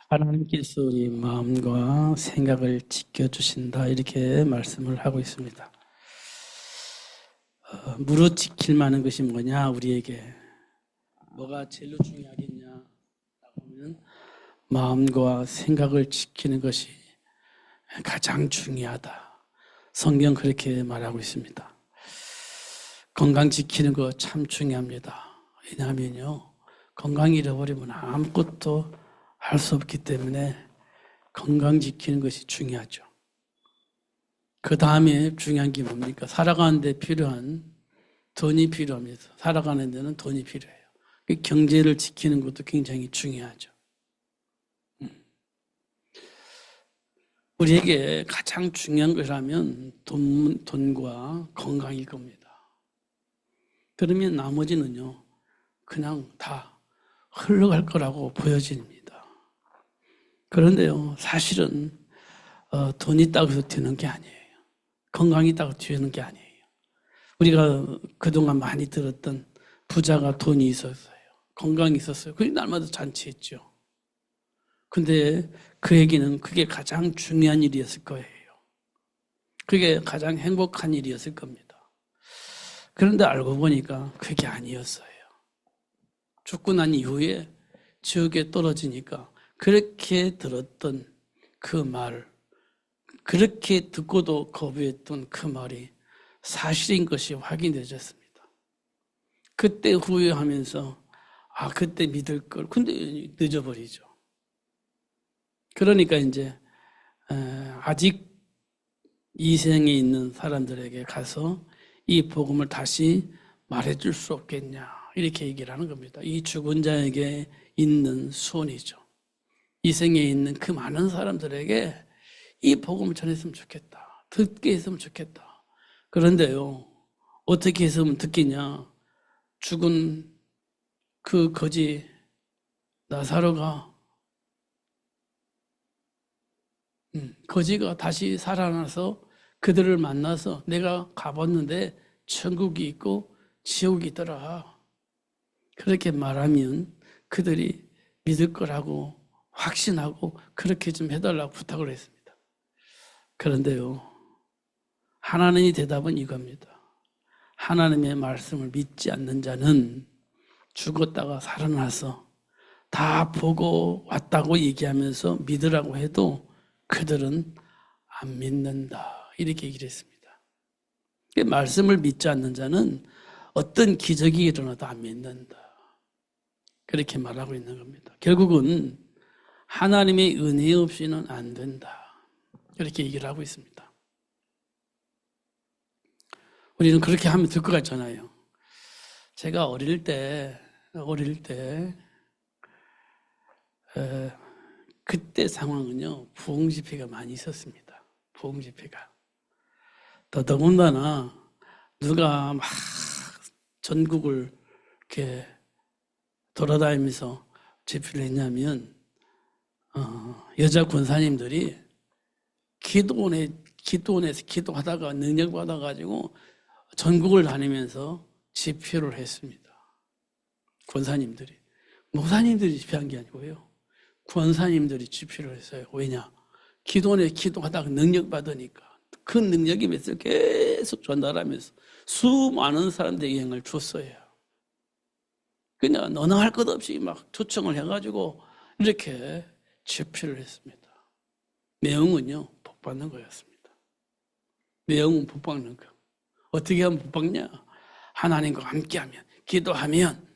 하나님께서 우리 마음과 생각을 지켜주신다 이렇게 말씀을 하고 있습니다. 무릇 지킬 만한 것이 뭐냐, 우리에게 뭐가 제일 중요하겠냐 하면 마음과 생각을 지키는 것이 가장 중요하다. 성경 그렇게 말하고 있습니다. 건강 지키는 거 참 중요합니다. 왜냐하면요, 건강 잃어버리면 아무것도 할 수 없기 때문에 건강 지키는 것이 중요하죠. 그 다음에 중요한 게 뭡니까? 살아가는 데 필요한 돈이 필요합니다. 살아가는 데는 돈이 필요해요. 경제를 지키는 것도 굉장히 중요하죠. 우리에게 가장 중요한 것이라면 돈과 건강일 겁니다. 그러면 나머지는요, 그냥 다 흘러갈 거라고 보여집니다. 그런데요, 사실은 돈이 있다고 해서 되는 게 아니에요. 건강이 있다고 되는 게 아니에요. 우리가 그동안 많이 들었던 부자가 돈이 있었어요. 건강이 있었어요. 그게 날마다 잔치했죠. 근데 그에게는 그게 가장 중요한 일이었을 거예요. 그게 가장 행복한 일이었을 겁니다. 그런데 알고 보니까 그게 아니었어요. 죽고 난 이후에 지옥에 떨어지니까 그렇게 들었던 그 말, 그렇게 듣고도 거부했던 그 말이 사실인 것이 확인되졌습니다. 그때 후회하면서 그때 믿을 걸, 근데 늦어버리죠. 그러니까 이제 아직 이 생에 있는 사람들에게 가서 이 복음을 다시 말해줄 수 없겠냐 이렇게 얘기를 하는 겁니다. 이 죽은 자에게 있는 소원이죠. 이 생에 있는 그 많은 사람들에게 이 복음을 전했으면 좋겠다. 듣게 했으면 좋겠다. 그런데요, 어떻게 했으면 듣겠냐? 죽은 그 거지 나사로가 거지가 다시 살아나서 그들을 만나서 내가 가봤는데 천국이 있고 지옥이 있더라. 그렇게 말하면 그들이 믿을 거라고 확신하고 그렇게 좀 해달라고 부탁을 했습니다. 그런데요, 하나님의 대답은 이겁니다. 하나님의 말씀을 믿지 않는 자는 죽었다가 살아나서 다 보고 왔다고 얘기하면서 믿으라고 해도 그들은 안 믿는다. 이렇게 얘기를 했습니다. 말씀을 믿지 않는 자는 어떤 기적이 일어나도 안 믿는다. 그렇게 말하고 있는 겁니다. 결국은 하나님의 은혜 없이는 안 된다. 이렇게 얘기를 하고 있습니다. 우리는 그렇게 하면 될 것 같잖아요. 제가 어릴 때 그때 상황은요, 부흥 집회가 많이 있었습니다. 부흥 집회가. 더더군다나 누가 막 전국을 이렇게 돌아다니면서 집회를 했냐면 여자 권사님들이 기도원에서 기도하다가 능력 받아가지고 전국을 다니면서 집회를 했습니다. 권사님들이. 목사님들이 집회한 게 아니고요. 권사님들이 집회를 했어요. 왜냐? 기도원에 기도하다가 능력 받으니까 그 능력이 몇을 계속 전달하면서 수많은 사람들에게 영향을 줬어요. 그냥 너나 할 것 없이 막 초청을 해가지고 이렇게 집회를 했습니다. 내용은요, 복 받는 거였습니다. 내용은 복 받는 거. 어떻게 하면 복 받냐? 하나님과 함께하면, 기도하면,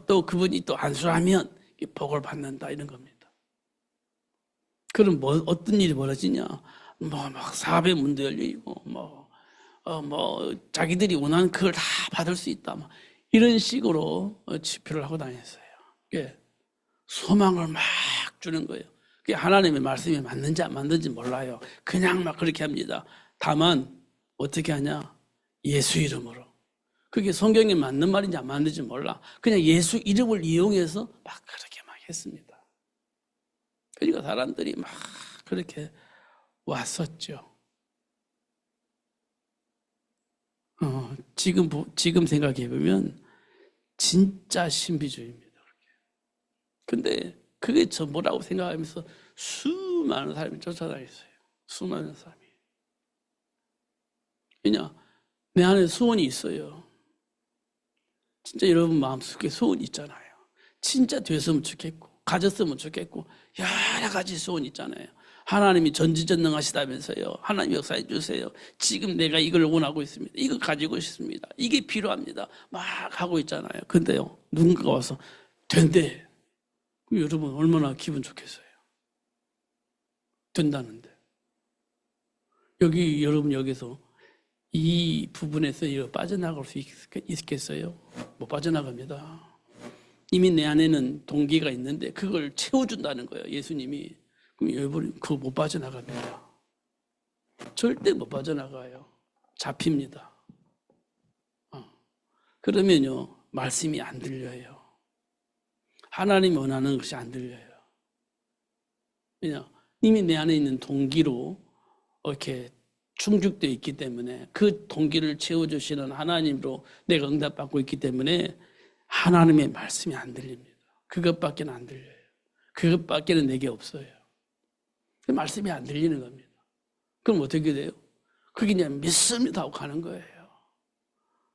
또 그분이 또 안수하면 복을 받는다 이런 겁니다. 그럼 어떤 일이 벌어지냐? 막 사업의 문도 열리고, 자기들이 원하는 그걸 다 받을 수 있다. 이런 식으로 집회를 하고 다녔어요. 예. 소망을 막 주는 거예요. 그게 하나님의 말씀이 맞는지 안 맞는지 몰라요. 그냥 막 그렇게 합니다. 다만, 어떻게 하냐? 예수 이름으로. 그게 성경에 맞는 말인지 안 맞는지 몰라. 그냥 예수 이름을 이용해서 막 그렇게 막 했습니다. 그러니까 사람들이 막 그렇게 왔었죠. 지금 생각해 보면 진짜 신비주의입니다. 근데 그게 전부라고 생각하면서 수많은 사람이 쫓아다녔어요. 수많은 사람이. 왜냐? 내 안에 소원이 있어요. 진짜 여러분 마음속에 소원이 있잖아요. 진짜 됐으면 좋겠고, 가졌으면 좋겠고, 여러 가지 소원이 있잖아요. 하나님이 전지전능하시다면서요. 하나님 역사해 주세요. 지금 내가 이걸 원하고 있습니다. 이거 가지고 싶습니다. 이게 필요합니다. 막 하고 있잖아요. 근데요, 누군가가 와서 된대. 그럼 여러분 얼마나 기분 좋겠어요. 된다는데. 여러분 여기서 이 부분에서 빠져나갈 수 있겠어요? 못 빠져나갑니다. 이미 내 안에는 동기가 있는데 그걸 채워준다는 거예요, 예수님이. 그럼 여러분 그거 못 빠져나갑니다. 절대 못 빠져나가요. 잡힙니다. 그러면요, 말씀이 안 들려요. 하나님이 원하는 것이 안 들려요. 왜냐? 이미 내 안에 있는 동기로 이렇게 충족되어 있기 때문에, 그 동기를 채워주시는 하나님으로 내가 응답받고 있기 때문에 하나님의 말씀이 안 들립니다. 그것밖에 안 들려요. 그것밖에는 내게 없어요. 그 말씀이 안 들리는 겁니다. 그럼 어떻게 돼요? 그게 그냥 믿습니다 하고 가는 거예요.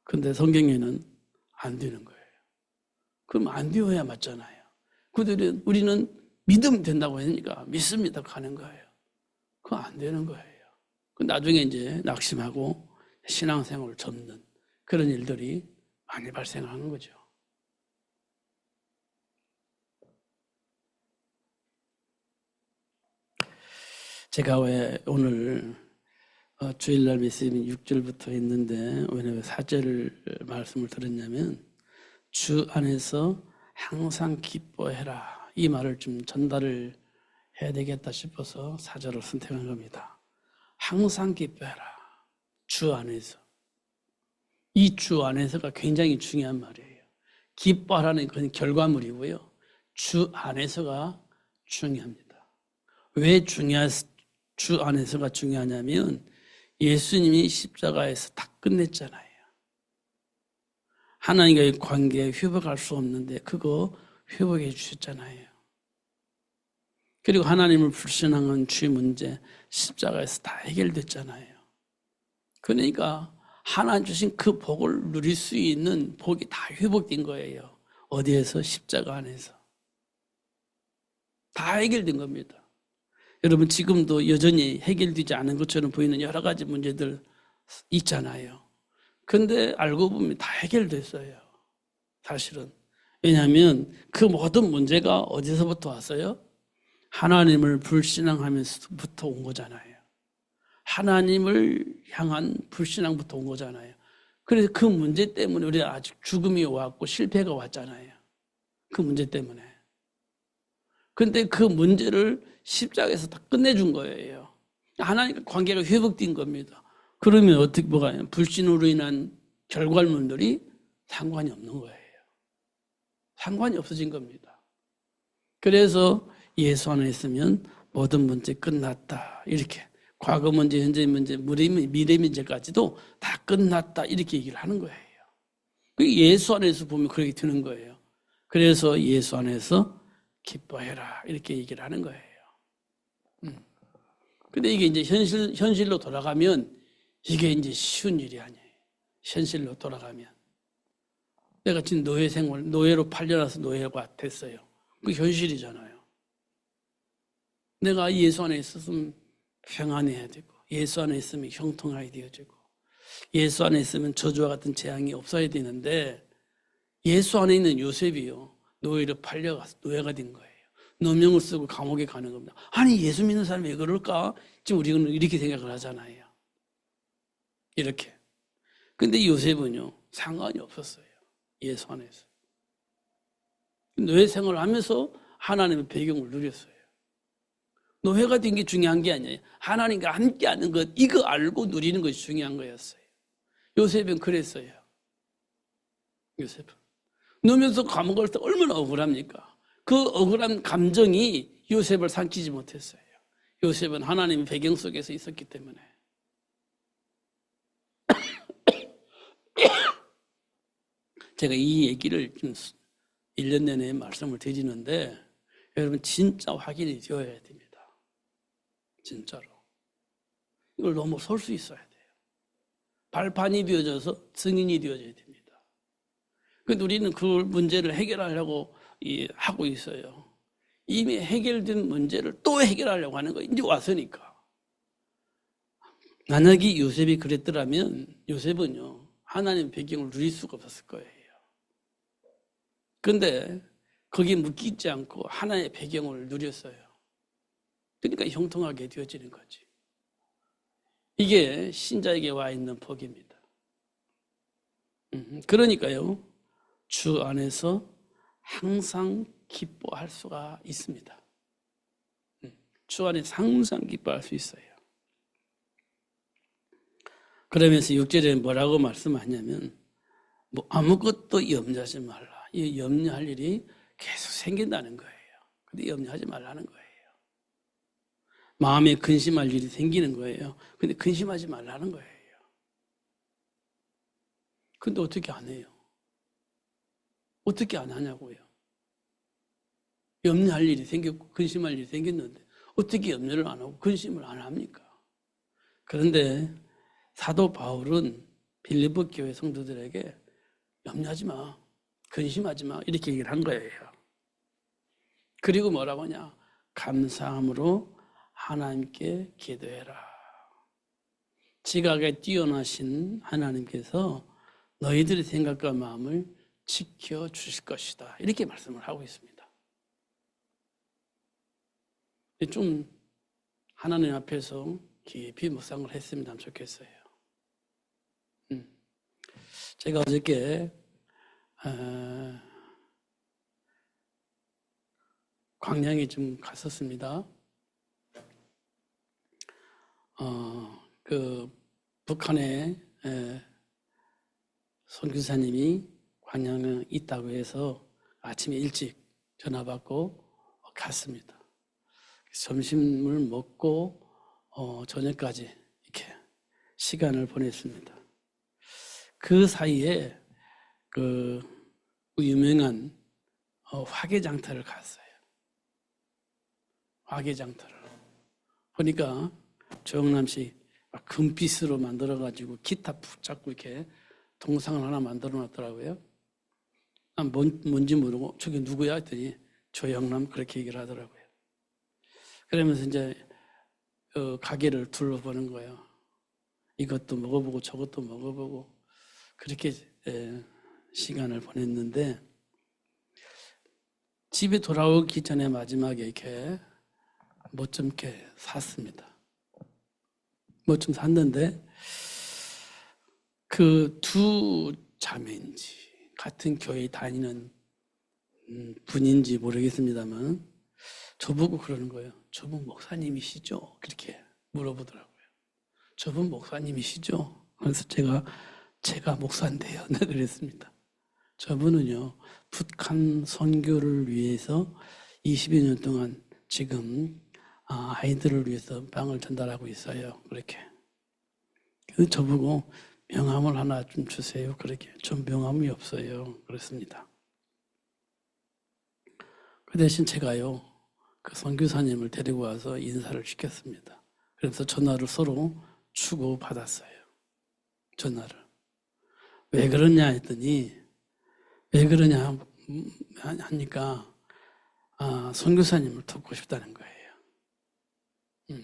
근데 성경에는 안 되는 거예요. 그럼 안 되어야 맞잖아요. 우리는 믿으면 된다고 하니까 믿습니다 가는 거예요. 그거 안 되는 거예요. 나중에 이제 낙심하고 신앙생활을 접는 그런 일들이 많이 발생하는 거죠. 제가 왜 오늘 주일날 말씀이 6절부터 했는데 왜 4절 말씀을 들었냐면, 주 안에서 항상 기뻐해라, 이 말을 좀 전달을 해야 되겠다 싶어서 4절을 선택한 겁니다. 항상 기뻐해라. 주 안에서. 이 주 안에서가 굉장히 중요한 말이에요. 기뻐하라는 건 결과물이고요. 주 안에서가 중요합니다. 왜 주 안에서가 중요하냐면, 예수님이 십자가에서 다 끝냈잖아요. 하나님과의 관계에 회복할 수 없는데 그거 회복해 주셨잖아요. 그리고 하나님을 불신앙한 죄 문제 십자가에서 다 해결됐잖아요. 그러니까 하나님 주신 그 복을 누릴 수 있는 복이 다 회복된 거예요. 어디에서? 십자가 안에서. 다 해결된 겁니다. 여러분 지금도 여전히 해결되지 않은 것처럼 보이는 여러 가지 문제들 있잖아요. 근데 알고 보면 다 해결됐어요. 사실은. 왜냐하면 그 모든 문제가 어디서부터 왔어요? 하나님을 불신앙하면서부터 온 거잖아요. 하나님을 향한 불신앙부터 온 거잖아요. 그래서 그 문제 때문에 우리가 아직 죽음이 왔고 실패가 왔잖아요. 그 문제 때문에. 근데 그 문제를 십자가에서 다 끝내준 거예요. 하나님과 관계가 회복된 겁니다. 그러면 어떻게 뭐가요? 불신으로 인한 결과물들이 상관이 없는 거예요. 상관이 없어진 겁니다. 그래서 예수 안에 있으면 모든 문제 끝났다. 이렇게 과거 문제, 현재 문제, 미래 문제까지도 다 끝났다. 이렇게 얘기를 하는 거예요. 예수 안에서 보면 그렇게 되는 거예요. 그래서 예수 안에서 기뻐해라. 이렇게 얘기를 하는 거예요. 근데 이게 이제 현실로 돌아가면 이게 이제 쉬운 일이 아니에요. 현실로 돌아가면. 내가 지금 노예 생활, 노예로 팔려나서 노예가 됐어요. 그게 현실이잖아요. 내가 예수 안에 있었으면 평안해야 되고, 예수 안에 있으면 형통하게 되어지고, 예수 안에 있으면 저주와 같은 재앙이 없어야 되는데, 예수 안에 있는 요셉이요, 노예로 팔려가서 노예가 된 거예요. 누명을 쓰고 감옥에 가는 겁니다. 아니 예수 믿는 사람이 왜 그럴까? 지금 우리는 이렇게 생각을 하잖아요. 이렇게. 근데 요셉은요, 상관이 없었어요. 예수 안에서. 노예 생활을 하면서 하나님의 배경을 누렸어요. 노예가 된 게 중요한 게 아니에요. 하나님과 함께하는 것, 이거 알고 누리는 것이 중요한 거였어요. 요셉은 그랬어요. 요셉은. 누면서 감옥 갈 때 얼마나 억울합니까? 그 억울한 감정이 요셉을 삼키지 못했어요. 요셉은 하나님의 배경 속에서 있었기 때문에. 제가 이 얘기를 좀 1년 내내 말씀을 드리는데, 여러분 진짜 확인이 되어야 됩니다. 진짜로. 이걸 넘어설 수 있어야 돼요. 발판이 되어져서 증인이 되어져야 됩니다. 근데 우리는 그 문제를 해결하려고 하고 있어요. 이미 해결된 문제를 또 해결하려고 하는 거예요. 이제 왔으니까. 만약에 요셉이 그랬더라면 요셉은요, 하나님의 배경을 누릴 수가 없었을 거예요. 그런데 거기에 묶이지 않고 하나의 배경을 누렸어요. 그러니까 형통하게 되어지는 거지. 이게 신자에게 와 있는 복입니다. 그러니까요, 주 안에서 항상 기뻐할 수가 있습니다. 주 안에서 항상 기뻐할 수 있어요. 그러면서 6절에 뭐라고 말씀하냐면, 뭐 아무것도 염려하지 말라. 이 염려할 일이 계속 생긴다는 거예요. 근데 염려하지 말라는 거예요. 마음에 근심할 일이 생기는 거예요. 근데 근심하지 말라는 거예요. 근데 어떻게 안 해요? 어떻게 안 하냐고요? 염려할 일이 생겼고 근심할 일이 생겼는데 어떻게 염려를 안 하고 근심을 안 합니까? 그런데 사도 바울은 빌립보 교회 성도들에게 염려하지 마, 근심하지 마 이렇게 얘기를 한 거예요. 그리고 뭐라고 하냐? 감사함으로 하나님께 기도해라. 지각에 뛰어나신 하나님께서 너희들의 생각과 마음을 지켜주실 것이다. 이렇게 말씀을 하고 있습니다. 좀 하나님 앞에서 깊이 묵상을 했으면 좋겠어요. 제가 어저께 광양에 좀 갔었습니다. 그 북한에 선교사님이 광양에 있다고 해서 아침에 일찍 전화 받고 갔습니다. 점심을 먹고 저녁까지 이렇게 시간을 보냈습니다. 그 사이에 그 유명한 화개장터를 갔어요. 화개장터를 보니까 조영남씨 금빛으로 만들어가지고 기타 푹 잡고 이렇게 동상을 하나 만들어 놨더라고요. 난 뭔지 모르고 저게 누구야 했더니 조영남 그렇게 얘기를 하더라고요. 그러면서 이제 가게를 둘러보는 거예요. 이것도 먹어보고 저것도 먹어보고 그렇게 시간을 보냈는데 집에 돌아오기 전에 마지막에 이렇게 뭐 좀 이렇게 샀습니다. 뭐 좀 샀는데 그 두 자매인지 같은 교회 다니는 분인지 모르겠습니다만 저보고 그러는 거예요. 저분 목사님이시죠? 그렇게 물어보더라고요. 저분 목사님이시죠? 그래서 제가 목사인데요. 네, 그랬습니다. 저분은요, 북한 선교를 위해서 20여 년 동안 지금 아이들을 위해서 빵을 전달하고 있어요. 그렇게. 그래서 저보고 명함을 하나 좀 주세요. 그렇게. 전 명함이 없어요. 그랬습니다. 그 대신 제가요, 그 선교사님을 데리고 와서 인사를 시켰습니다. 그래서 전화를 서로 주고받았어요. 전화를. 왜 그러냐 했더니, 왜 그러냐 하니까, 선교사님을 돕고 싶다는 거예요.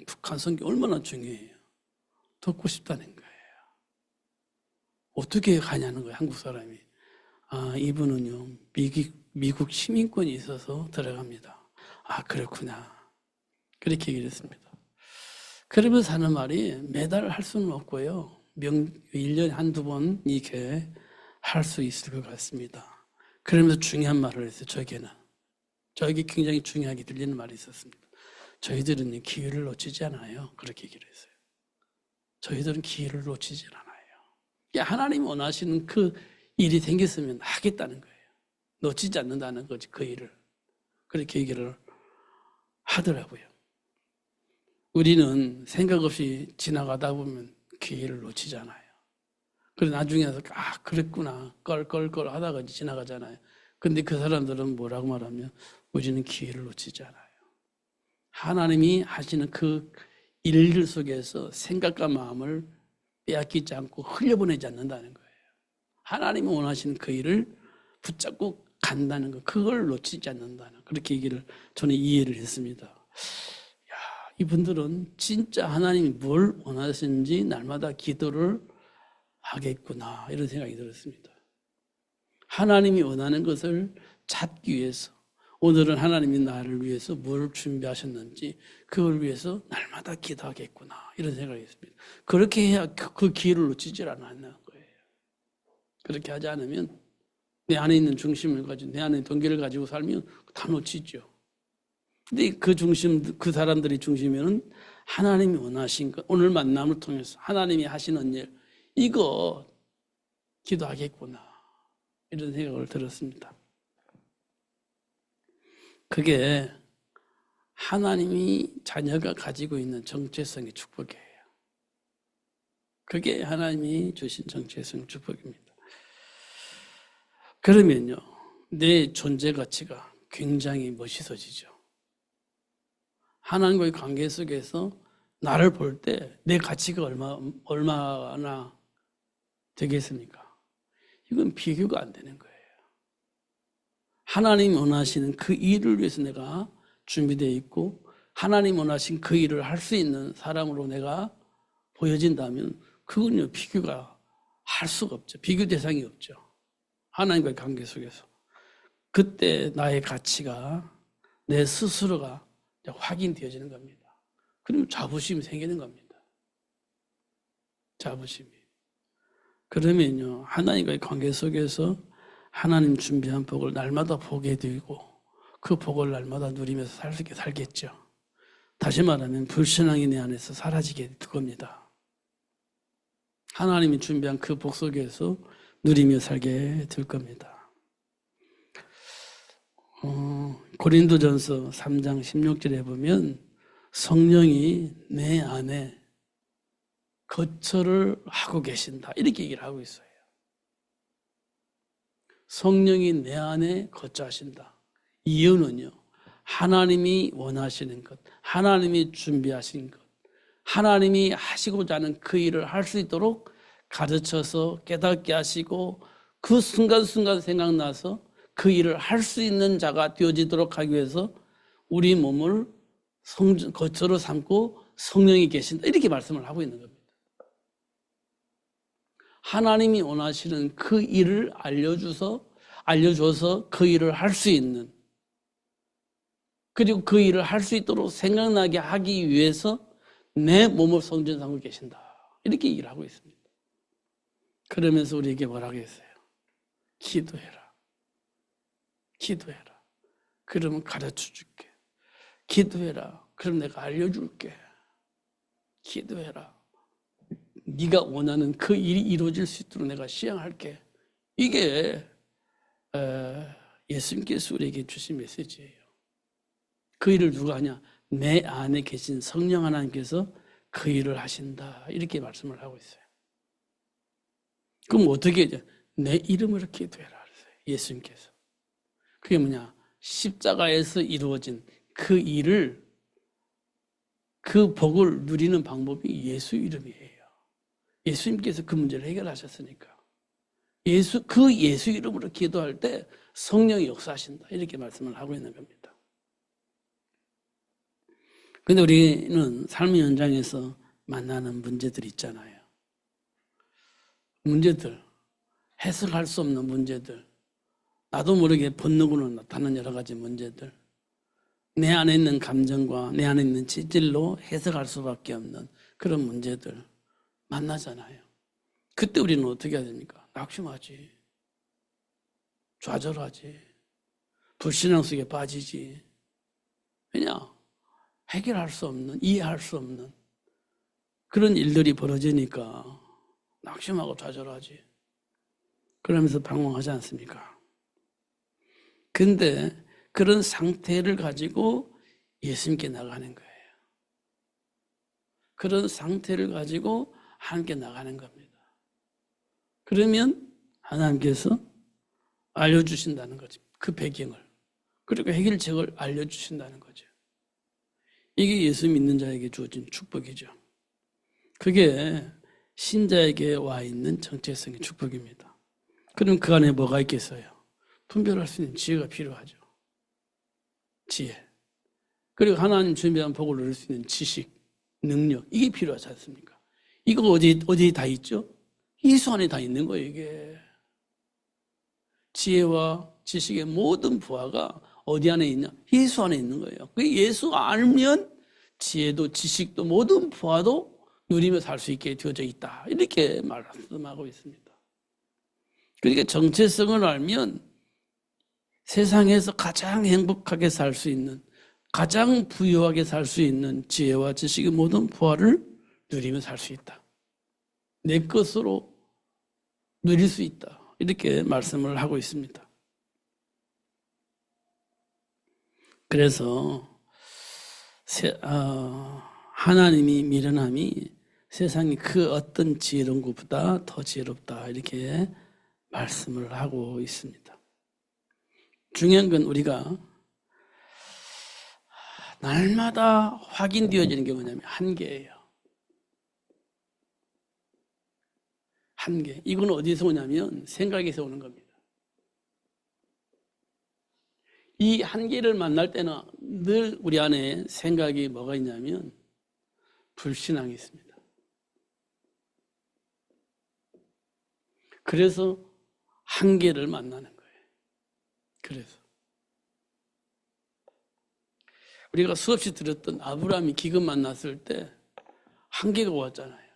북한 선교 얼마나 중요해요. 돕고 싶다는 거예요. 어떻게 가냐는 거예요, 한국 사람이. 이분은요, 미국 시민권이 있어서 들어갑니다. 그렇구나. 그렇게 얘기를 했습니다. 그러면서 하는 말이 매달 할 수는 없고요. 1년에 한두 번 이렇게 할 수 있을 것 같습니다. 그러면서 중요한 말을 했어요, 저에게는. 저에게 굉장히 중요하게 들리는 말이 있었습니다. 저희들은 기회를 놓치지 않아요. 그렇게 얘기를 했어요. 저희들은 기회를 놓치지 않아요. 하나님이 원하시는 그 일이 생겼으면 하겠다는 거예요. 놓치지 않는다는 거지, 그 일을. 그렇게 얘기를 하더라고요. 우리는 생각 없이 지나가다 보면 기회를 놓치잖아요. 그래 나중에 와서 그랬구나 껄껄껄 하다가 지나가잖아요. 근데 그 사람들은 뭐라고 말하면 우리는 기회를 놓치지 않아요. 하나님이 하시는 그 일들 속에서 생각과 마음을 빼앗기지 않고 흘려보내지 않는다는 거예요. 하나님이 원하시는 그 일을 붙잡고 간다는 것, 그걸 놓치지 않는다는, 그렇게 얘기를 저는 이해를 했습니다. 야, 이분들은 진짜 하나님이 뭘 원하시는지 날마다 기도를 하겠구나, 이런 생각이 들었습니다. 하나님이 원하는 것을 찾기 위해서, 오늘은 하나님이 나를 위해서 뭘 준비하셨는지 그걸 위해서 날마다 기도하겠구나, 이런 생각이 있습니다. 그렇게 해야 그 기회를 놓치질 않는 거예요. 그렇게 하지 않으면 내 안에 있는 중심을 가지고, 내 안에 있는 동기를 가지고 살면 다 놓치죠. 근데 그 중심, 그 사람들의 중심에는 하나님이 원하신 것, 오늘 만남을 통해서 하나님이 하시는 일, 이거 기도하겠구나, 이런 생각을 들었습니다. 그게 하나님이 자녀가 가지고 있는 정체성의 축복이에요. 그게 하나님이 주신 정체성 축복입니다. 그러면요, 내 존재 가치가 굉장히 멋있어지죠. 하나님과의 관계 속에서 나를 볼 때 내 가치가 얼마나 되겠습니까? 이건 비교가 안 되는 거예요. 하나님 원하시는 그 일을 위해서 내가 준비되어 있고, 하나님 원하신 그 일을 할 수 있는 사람으로 내가 보여진다면 그건요, 비교가 할 수가 없죠. 비교 대상이 없죠. 하나님과의 관계 속에서. 그때 나의 가치가, 내 스스로가 확인되어지는 겁니다. 그러면 자부심이 생기는 겁니다. 자부심이. 그러면요, 하나님과의 관계 속에서 하나님 준비한 복을 날마다 보게 되고, 그 복을 날마다 누리면서 살겠죠. 다시 말하면 불신앙이 내 안에서 사라지게 될 겁니다. 하나님이 준비한 그 복 속에서 누리며 살게 될 겁니다. 고린도전서 3장 16절에 보면 성령이 내 안에 거처를 하고 계신다, 이렇게 얘기를 하고 있어요. 성령이 내 안에 거처하신다. 이유는요, 하나님이 원하시는 것, 하나님이 준비하신 것, 하나님이 하시고자 하는 그 일을 할 수 있도록 가르쳐서 깨닫게 하시고, 그 순간순간 생각나서 그 일을 할 수 있는 자가 되어지도록 하기 위해서 우리 몸을 거처로 삼고 성령이 계신다, 이렇게 말씀을 하고 있는 겁니다. 하나님이 원하시는 그 일을 알려줘서 그 일을 할 수 있는, 그리고 그 일을 할 수 있도록 생각나게 하기 위해서 내 몸을 성전 삼고 계신다, 이렇게 얘기를 하고 있습니다. 그러면서 우리에게 뭐라고 했어요? 기도해라. 기도해라. 그러면 가르쳐 줄게. 기도해라. 그럼 내가 알려줄게. 기도해라. 네가 원하는 그 일이 이루어질 수 있도록 내가 시행할게. 이게 예수님께서 우리에게 주신 메시지예요. 그 일을 누가 하냐? 내 안에 계신 성령 하나님께서 그 일을 하신다, 이렇게 말씀을 하고 있어요. 그럼 어떻게 해야 돼? 내 이름으로 기도해라 그랬어요, 예수님께서. 그게 뭐냐? 십자가에서 이루어진 그 일을, 그 복을 누리는 방법이 예수 이름이에요. 예수님께서 그 문제를 해결하셨으니까. 그 예수 이름으로 기도할 때 성령이 역사하신다, 이렇게 말씀을 하고 있는 겁니다. 근데 우리는 삶의 현장에서 만나는 문제들 있잖아요. 문제들, 해석할 수 없는 문제들, 나도 모르게 본능으로 나타나는 여러 가지 문제들, 내 안에 있는 감정과 내 안에 있는 지질로 해석할 수밖에 없는 그런 문제들 만나잖아요. 그때 우리는 어떻게 해야 됩니까? 낙심하지, 좌절하지, 불신앙 속에 빠지지. 왜냐? 해결할 수 없는, 이해할 수 없는 그런 일들이 벌어지니까 낙심하고 좌절하지. 그러면서 방황하지 않습니까? 근데 그런 상태를 가지고 예수님께 나가는 거예요. 그런 상태를 가지고 하나님께 나가는 겁니다. 그러면 하나님께서 알려주신다는 거지, 그 배경을. 그리고 해결책을 알려주신다는 거죠. 이게 예수 믿는 자에게 주어진 축복이죠. 그게 신자에게 와 있는 정체성의 축복입니다. 그럼 그 안에 뭐가 있겠어요? 분별할 수 있는 지혜가 필요하죠. 지혜. 그리고 하나님 준비한 복을 누릴 수 있는 지식, 능력, 이게 필요하지 않습니까? 이거 어디에 다 있죠? 예수 안에 다 있는 거예요, 이게. 지혜와 지식의 모든 부하가 어디 안에 있냐? 예수 안에 있는 거예요. 그 예수 알면 지혜도 지식도 모든 부하도 누리며 살 수 있게 되어져 있다. 이렇게 말씀하고 있습니다. 그러니까 정체성을 알면 세상에서 가장 행복하게 살 수 있는, 가장 부유하게 살 수 있는 지혜와 지식의 모든 부하를 누리며 살 수 있다. 내 것으로 누릴 수 있다. 이렇게 말씀을 하고 있습니다. 그래서 하나님이 미련함이 세상이 그 어떤 지혜로운 것보다 더 지혜롭다. 이렇게 말씀을 하고 있습니다. 중요한 건 우리가 날마다 확인되어지는 게 뭐냐면 한계예요. 한계. 이건 어디서 오냐면 생각에서 오는 겁니다. 이 한계를 만날 때는 늘 우리 안에 생각이 뭐가 있냐면 불신앙이 있습니다. 그래서 한계를 만나는 거예요. 그래서 우리가 수없이 들었던 아브라함이 기근 만났을 때 한계가 왔잖아요.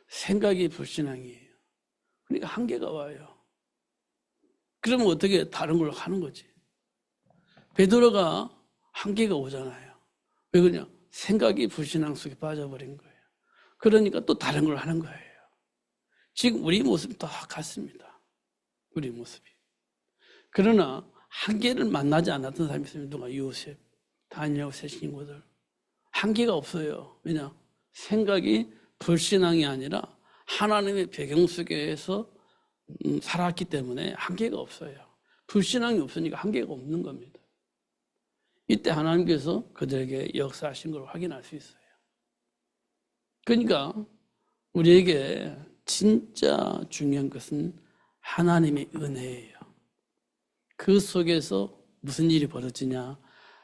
생각이 불신앙이에요. 그러니까 한계가 와요. 그러면 어떻게 다른 걸 하는 거지? 베드로가 한계가 오잖아요. 왜 그러냐? 생각이 불신앙 속에 빠져버린 거예요. 그러니까 또 다른 걸 하는 거예요. 지금 우리 모습이 다 같습니다. 우리 모습이. 그러나 한계를 만나지 않았던 사람이 있으면 누가 요셉, 다니엘, 세 친구들. 한계가 없어요. 왜냐? 생각이 불신앙이 아니라 하나님의 배경 속에서 살았기 때문에 한계가 없어요. 불신앙이 없으니까 한계가 없는 겁니다. 이때 하나님께서 그들에게 역사하신 걸 확인할 수 있어요. 그러니까 우리에게 진짜 중요한 것은 하나님의 은혜예요. 그 속에서 무슨 일이 벌어지냐?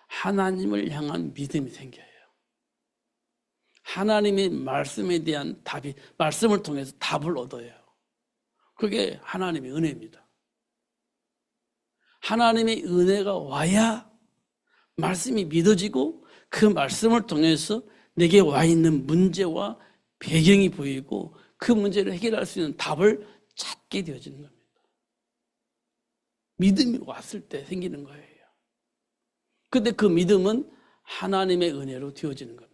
하나님을 향한 믿음이 생겨요. 하나님의 말씀에 대한 답이, 말씀을 통해서 답을 얻어요. 그게 하나님의 은혜입니다. 하나님의 은혜가 와야 말씀이 믿어지고 그 말씀을 통해서 내게 와 있는 문제와 배경이 보이고 그 문제를 해결할 수 있는 답을 찾게 되어지는 겁니다. 믿음이 왔을 때 생기는 거예요. 근데 그 믿음은 하나님의 은혜로 되어지는 겁니다.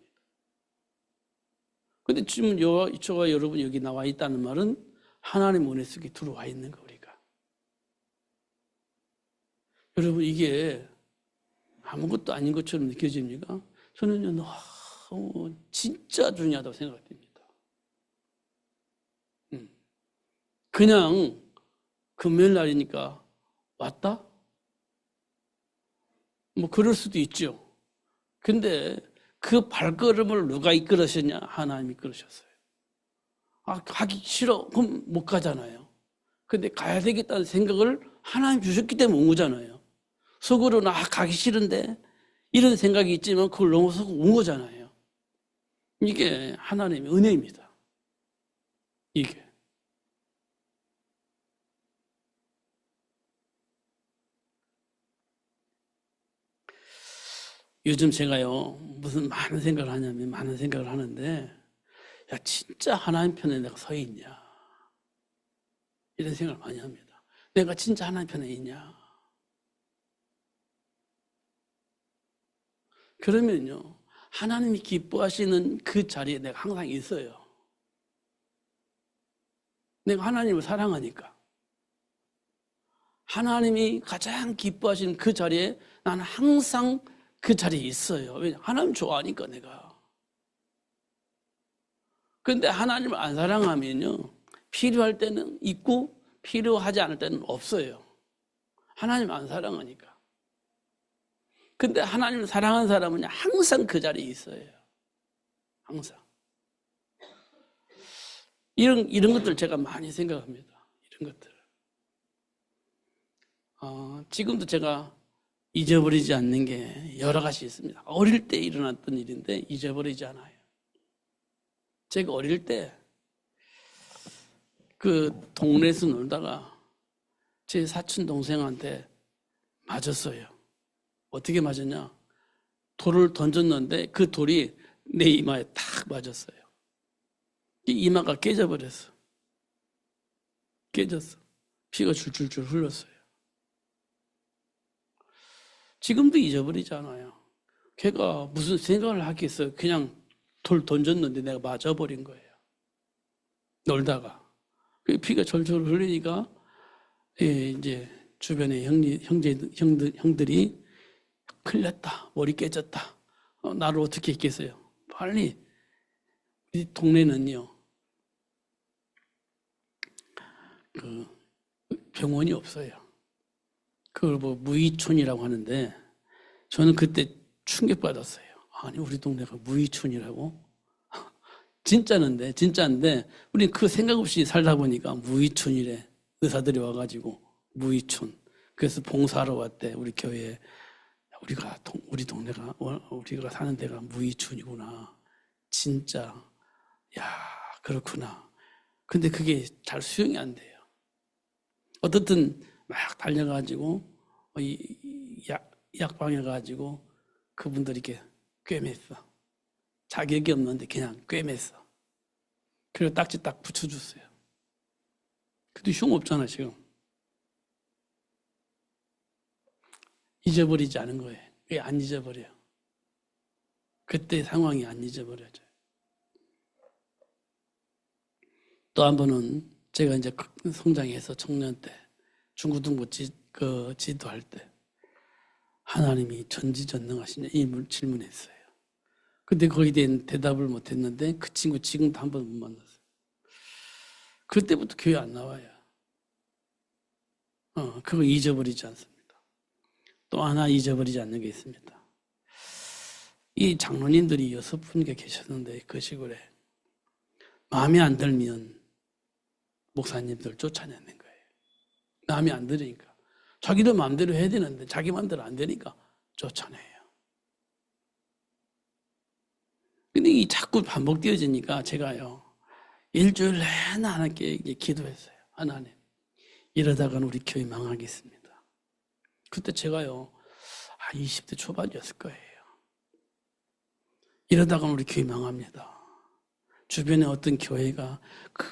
근데 지금 저와 여러분 여기 나와 있다는 말은 하나님 은혜 속에 들어와 있는 거, 우리가. 여러분, 이게 아무것도 아닌 것처럼 느껴집니까? 저는요, 너무 진짜 중요하다고 생각됩니다. 그냥 금요일 날이니까 왔다? 뭐 그럴 수도 있죠. 근데 그 발걸음을 누가 이끌으셨냐? 하나님이 이끌으셨어요. 가기 싫어. 그럼 못 가잖아요. 근데 가야 되겠다는 생각을 하나님 주셨기 때문에 온 거잖아요. 속으로는 가기 싫은데 이런 생각이 있지만 그걸 넘어서 온 거잖아요. 이게 하나님의 은혜입니다. 이게. 요즘 제가요, 무슨 많은 생각을 하냐면, 많은 생각을 하는데, 야, 진짜 하나님 편에 내가 서 있냐? 이런 생각을 많이 합니다. 내가 진짜 하나님 편에 있냐? 그러면요, 하나님이 기뻐하시는 그 자리에 내가 항상 있어요. 내가 하나님을 사랑하니까. 하나님이 가장 기뻐하시는 그 자리에 나는 항상 그 자리에 있어요. 왜냐? 하나님 좋아하니까 내가. 그런데 하나님을 안 사랑하면요, 필요할 때는 있고 필요하지 않을 때는 없어요. 하나님 안 사랑하니까. 근데 하나님을 사랑하는 사람은 항상 그 자리에 있어요. 항상. 이런 것들 제가 많이 생각합니다. 이런 것들. 지금도 제가 잊어버리지 않는 게 여러 가지 있습니다. 어릴 때 일어났던 일인데 잊어버리지 않아요. 제가 어릴 때 그 동네에서 놀다가 제 사촌 동생한테 맞았어요. 어떻게 맞았냐? 돌을 던졌는데 그 돌이 내 이마에 탁 맞았어요. 이 이마가 깨져버렸어. 깨졌어. 피가 줄줄줄 흘렀어요. 지금도 잊어버리지 않아요. 걔가 무슨 생각을 하겠어요. 그냥 돌 던졌는데 내가 맞아버린 거예요. 놀다가. 피가 절절 흘리니까 이제 주변에 형들이 큰일 났다. 머리 깨졌다. 나를 어떻게 했겠어요? 빨리. 이 동네는요. 그 병원이 없어요. 그걸 뭐 무의촌이라고 하는데 저는 그때 충격받았어요. 아니 우리 동네가 무의촌이라고? 진짜인데 우리 그 생각 없이 살다 보니까 무의촌이래. 의사들이 와가지고 무의촌. 그래서 봉사하러 왔대. 우리 교회에. 우리 동네가 우리가 사는 데가 무의촌이구나. 진짜 야 그렇구나. 근데 그게 잘 수용이 안 돼요. 어떻든 막 달려가지고 약방에 가지고 그분들이 이렇게 꿰맸어. 자격이 없는데 그냥 꿰맸어. 그리고 딱지 딱 붙여줬어요. 근데 흉 없잖아 지금. 잊어버리지 않은 거예요. 왜 안 잊어버려요? 그때 상황이 안 잊어버려져요. 또 한 번은 제가 이제 성장해서 청년 때 중고등부 지도할 때 하나님이 전지전능하시냐 이 질문했어요. 근데 거기에 대한 대답을 못했는데 그 친구 지금도 한 번 못 만났어요. 그때부터 교회 안 나와요. 그거 잊어버리지 않습니다. 또 하나 잊어버리지 않는 게 있습니다. 이 장로님들이 6분께 계셨는데 그 시골에 마음에 안 들면 목사님들 쫓아내는 거예요. 마음에 안 들으니까. 자기도 마음대로 해야 되는데 자기 마음대로 안 되니까 쫓아내요. 근데 이 자꾸 반복되어지니까 제가요 일주일 내내 하나님께 이제 기도했어요. 하나님 이러다가는 우리 교회 망하겠습니다. 그때 제가요 20대 초반이었을 거예요. 이러다가는 우리 교회 망합니다. 주변에 어떤 교회가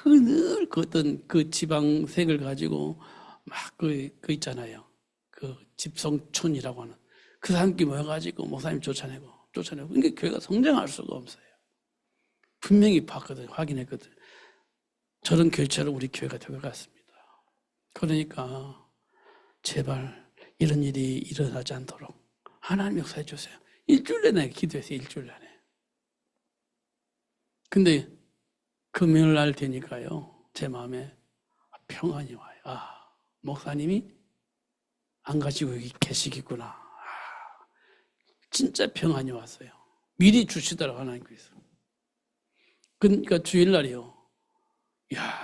늘 어떤 그 지방색을 가지고 막 그 있잖아요. 그 집성촌이라고 하는 그 사람끼리 모여가지고 목사님 쫓아내고. 그러니까 교회가 성장할 수가 없어요. 분명히 봤거든, 확인했거든. 저런 교회처럼 우리 교회가 될 것 같습니다. 그러니까 제발 이런 일이 일어나지 않도록 하나님 역사해 주세요. 일주일 내내 기도했어요. 일주일 내내. 근데 금요일 날 되니까요. 제 마음에 평안이 와요. 목사님이 안 가지고 여기 계시겠구나. 진짜 평안이 왔어요. 미리 주시더라고 하나님께서. 그러니까 주일날이요.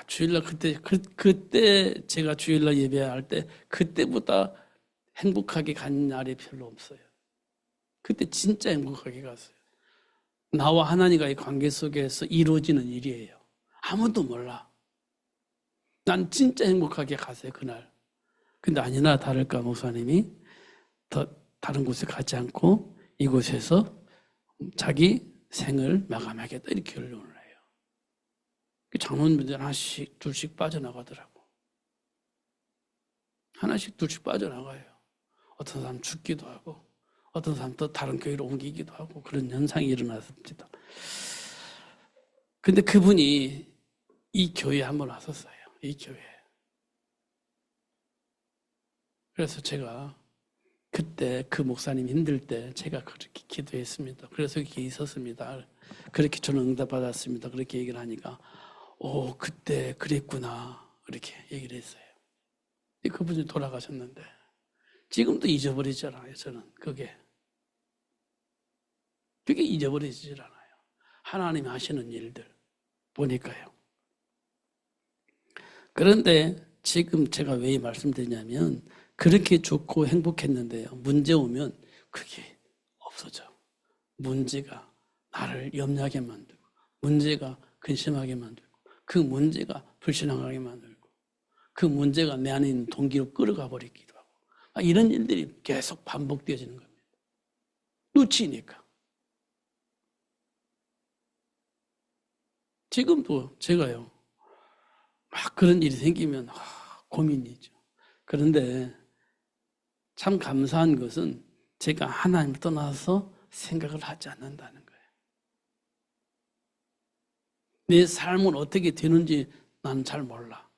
주일날 그때 제가 주일날 예배할 때 그때보다 행복하게 간 날이 별로 없어요. 그때 진짜 행복하게 갔어요. 나와 하나님과의 관계 속에서 이루어지는 일이에요. 아무도 몰라. 난 진짜 행복하게 갔어요, 그날. 근데 아니나 다를까 목사님이 다른 곳에 가지 않고 이곳에서 자기 생을 마감하겠다 이렇게 결론을 해요. 장로님들 하나씩 둘씩 빠져나가더라고. 하나씩 둘씩 빠져나가요. 어떤 사람 죽기도 하고 어떤 사람 또 다른 교회로 옮기기도 하고 그런 현상이 일어났습니다. 근데 그분이 이 교회에 한번 왔었어요. 이 교회에. 그래서 제가 그때 그 목사님 힘들 때 제가 그렇게 기도했습니다. 그래서 이렇게 있었습니다. 그렇게 저는 응답받았습니다. 그렇게 얘기를 하니까 그때 그랬구나 이렇게 얘기를 했어요. 그분이 돌아가셨는데 지금도 잊어버리지 않아요. 저는 그게 그게 잊어버리질 않아요. 하나님이 하시는 일들 보니까요. 그런데 지금 제가 왜 말씀드리냐면 그렇게 좋고 행복했는데요. 문제 오면 그게 없어져. 문제가 나를 염려하게 만들고 문제가 근심하게 만들고 그 문제가 불신앙하게 만들고 그 문제가 내 안에 있는 동기로 끌어가 버리기도 하고 이런 일들이 계속 반복되어지는 겁니다. 놓치니까. 지금도 제가요. 막 그런 일이 생기면 고민이죠. 그런데 참 감사한 것은 제가 하나님을 떠나서 생각을 하지 않는다는 거예요. 내 삶은 어떻게 되는지 나는 잘 몰라.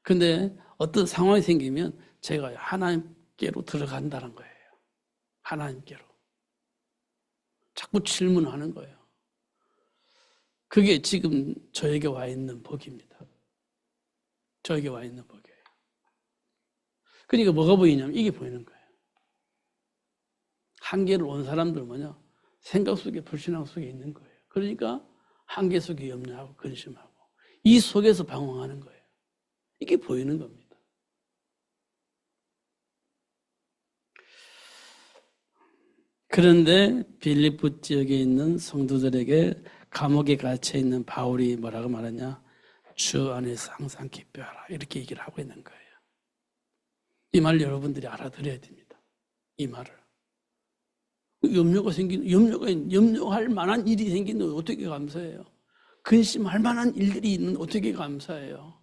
근데 어떤 상황이 생기면 제가 하나님께로 들어간다는 거예요. 하나님께로. 자꾸 질문하는 거예요. 그게 지금 저에게 와 있는 복입니다. 저에게 와 있는 복이에요. 그러니까 뭐가 보이냐면 이게 보이는 거예요. 한계를 온 사람들 뭐냐? 생각 속에 불신앙 속에 있는 거예요. 그러니까 한계 속에 염려하고 근심하고 이 속에서 방황하는 거예요. 이게 보이는 겁니다. 그런데 빌립보 지역에 있는 성도들에게 감옥에 갇혀 있는 바울이 뭐라고 말하냐? 주 안에서 항상 기뻐하라. 이렇게 얘기를 하고 있는 거예요. 이 말 여러분들이 알아들어야 됩니다. 이 말을. 염려할 만한 일이 생기는 어떻게 감사해요? 근심할 만한 일들이 있는 어떻게 감사해요?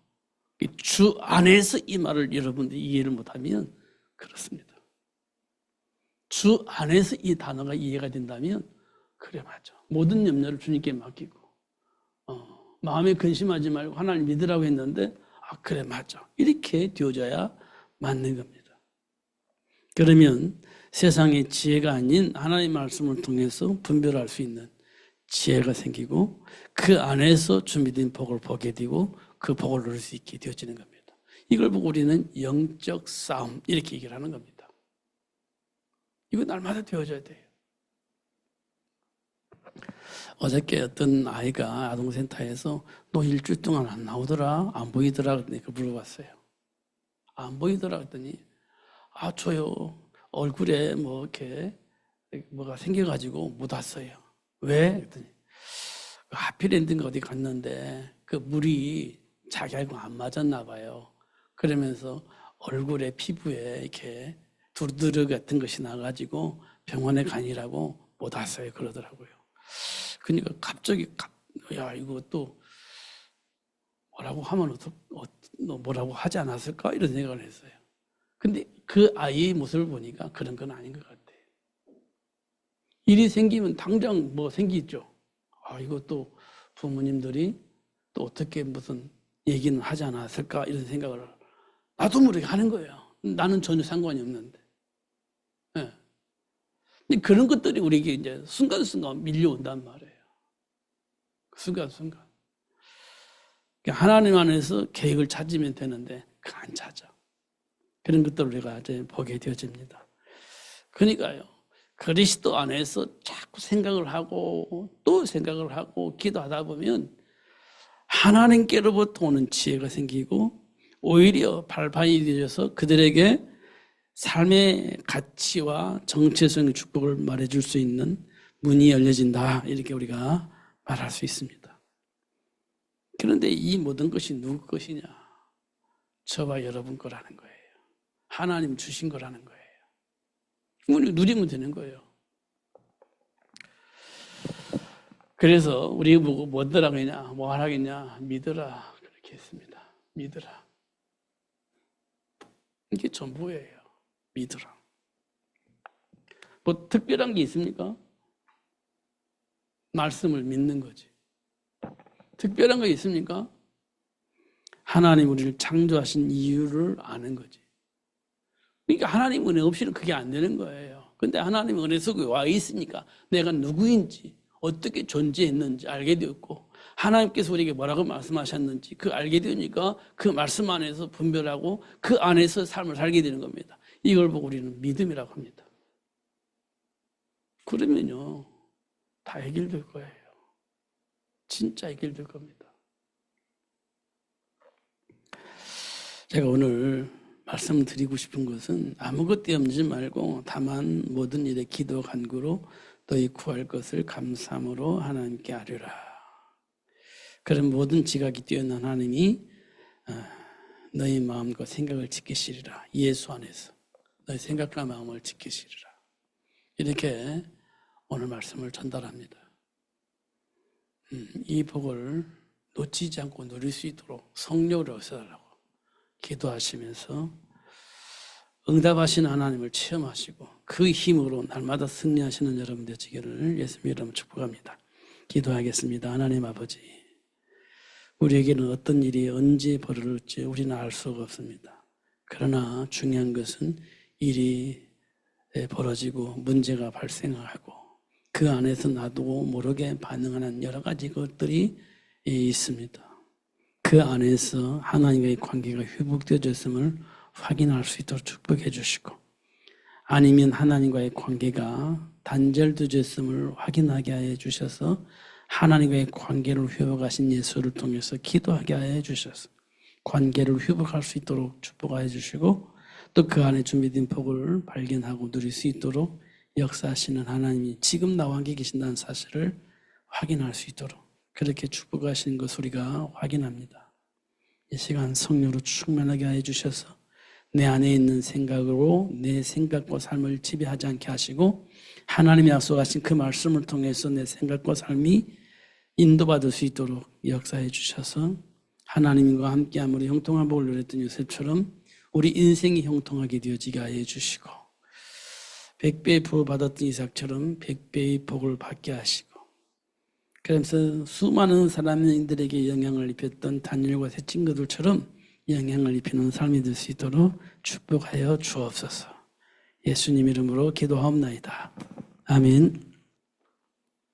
주 안에서 이 말을 여러분들이 이해를 못하면 그렇습니다. 주 안에서 이 단어가 이해가 된다면 그래 맞아. 모든 염려를 주님께 맡기고 마음에 근심하지 말고 하나님 믿으라고 했는데 그래 맞아. 이렇게 되어져야 맞는 겁니다. 그러면 세상의 지혜가 아닌 하나님의 말씀을 통해서 분별할 수 있는 지혜가 생기고 그 안에서 준비된 복을 보게 되고 그 복을 누릴 수 있게 되어지는 겁니다. 이걸 보고 우리는 영적 싸움 이렇게 얘기를 하는 겁니다. 이거 날마다 되어져야 돼요. 어저께 어떤 아이가 아동센터에서 너 일주일 동안 안 나오더라? 안 보이더라? 그랬더니 물어봤어요. 안 보이더라? 그랬더니 저요. 얼굴에 이렇게 뭐가 생겨가지고 못 왔어요. 왜? 그랬더니 하피랜드인가 어디 갔는데 그 물이 자기하고 안 맞았나 봐요. 그러면서 얼굴에 피부에 이렇게 두드러 같은 것이 나가지고 병원에 가니라고 못 왔어요. 그러더라고요. 그러니까 갑자기 이거 또 뭐라고 하면 뭐라고 하지 않았을까? 이런 생각을 했어요. 근데 그 아이의 모습을 보니까 그런 건 아닌 것 같아요. 일이 생기면 당장 생기죠. 이것도 부모님들이 또 어떻게 무슨 얘기는 하지 않았을까? 이런 생각을 나도 모르게 하는 거예요. 나는 전혀 상관이 없는데. 네. 근데 그런 것들이 우리에게 이제 순간순간 밀려온단 말이에요. 순간순간. 하나님 안에서 계획을 찾으면 되는데 안 찾아. 그런 것들을 우리가 이제 보게 되어집니다. 그러니까요. 그리스도 안에서 자꾸 생각을 하고 또 생각을 하고 기도하다 보면 하나님께로부터 오는 지혜가 생기고 오히려 발판이 되어서 그들에게 삶의 가치와 정체성의 축복을 말해줄 수 있는 문이 열려진다. 이렇게 우리가 말할 수 있습니다. 그런데 이 모든 것이 누구 것이냐? 저와 여러분 거라는 거예요. 하나님 주신 거라는 거예요. 우리 누리면 되는 거예요. 그래서 우리 보고 뭐더라 그러냐, 뭐 하라겠냐, 믿어라 그렇게 했습니다. 믿어라. 이게 전부예요. 믿어라. 뭐 특별한 게 있습니까? 말씀을 믿는 거지. 특별한 거 있습니까? 하나님 우리를 창조하신 이유를 아는 거지. 그러니까 하나님 은혜 없이는 그게 안 되는 거예요. 근데 하나님 은혜 속에 와 있으니까 내가 누구인지 어떻게 존재했는지 알게 되었고 하나님께서 우리에게 뭐라고 말씀하셨는지 그 알게 되니까 그 말씀 안에서 분별하고 그 안에서 삶을 살게 되는 겁니다. 이걸 보고 우리는 믿음이라고 합니다. 그러면요 다 해결될 거예요. 진짜 해결될 겁니다. 제가 오늘 말씀드리고 싶은 것은 아무것 떼엄지 말고 다만 모든 일에 기도 간구로 너희 구할 것을 감사함으로 하나님께 아뢰라. 그런 모든 지각이 뛰어난 하나님이 너희 마음과 생각을 지키시리라. 예수 안에서 너희 생각과 마음을 지키시리라. 이렇게 오늘 말씀을 전달합니다. 이 복을 놓치지 않고 누릴 수 있도록 성령을 얻어달라고 기도하시면서 응답하신 하나님을 체험하시고 그 힘으로 날마다 승리하시는 여러분 되시기를 예수님 이름으로 축복합니다. 기도하겠습니다. 하나님 아버지, 우리에게는 어떤 일이 언제 벌어질지 우리는 알 수가 없습니다. 그러나 중요한 것은 일이 벌어지고 문제가 발생하고 그 안에서 나도 모르게 반응하는 여러 가지 것들이 있습니다. 그 안에서 하나님과의 관계가 회복되어졌음을 확인할 수 있도록 축복해 주시고, 아니면 하나님과의 관계가 단절되어졌음을 확인하게 해 주셔서 하나님과의 관계를 회복하신 예수를 통해서 기도하게 해 주셔서 관계를 회복할 수 있도록 축복해 주시고, 또 그 안에 준비된 복을 발견하고 누릴 수 있도록 역사하시는 하나님이 지금 나와 함께 계신다는 사실을 확인할 수 있도록 그렇게 축복하시는 것을 우리가 확인합니다. 이 시간 성령으로 충만하게 해주셔서 내 안에 있는 생각으로 내 생각과 삶을 지배하지 않게 하시고, 하나님이 약속하신 그 말씀을 통해서 내 생각과 삶이 인도받을 수 있도록 역사해 주셔서 하나님과 함께함으로 형통한 복을 누렸던 요셉처럼 우리 인생이 형통하게 되어지게 하여 주시고, 100배의 부어 받았던 이삭처럼 100배의 복을 받게 하시고, 그러면서 수많은 사람들에게 영향을 입혔던 다니엘과 세 친구들처럼 영향을 입히는 삶이 될 수 있도록 축복하여 주옵소서. 예수님 이름으로 기도하옵나이다. 아멘.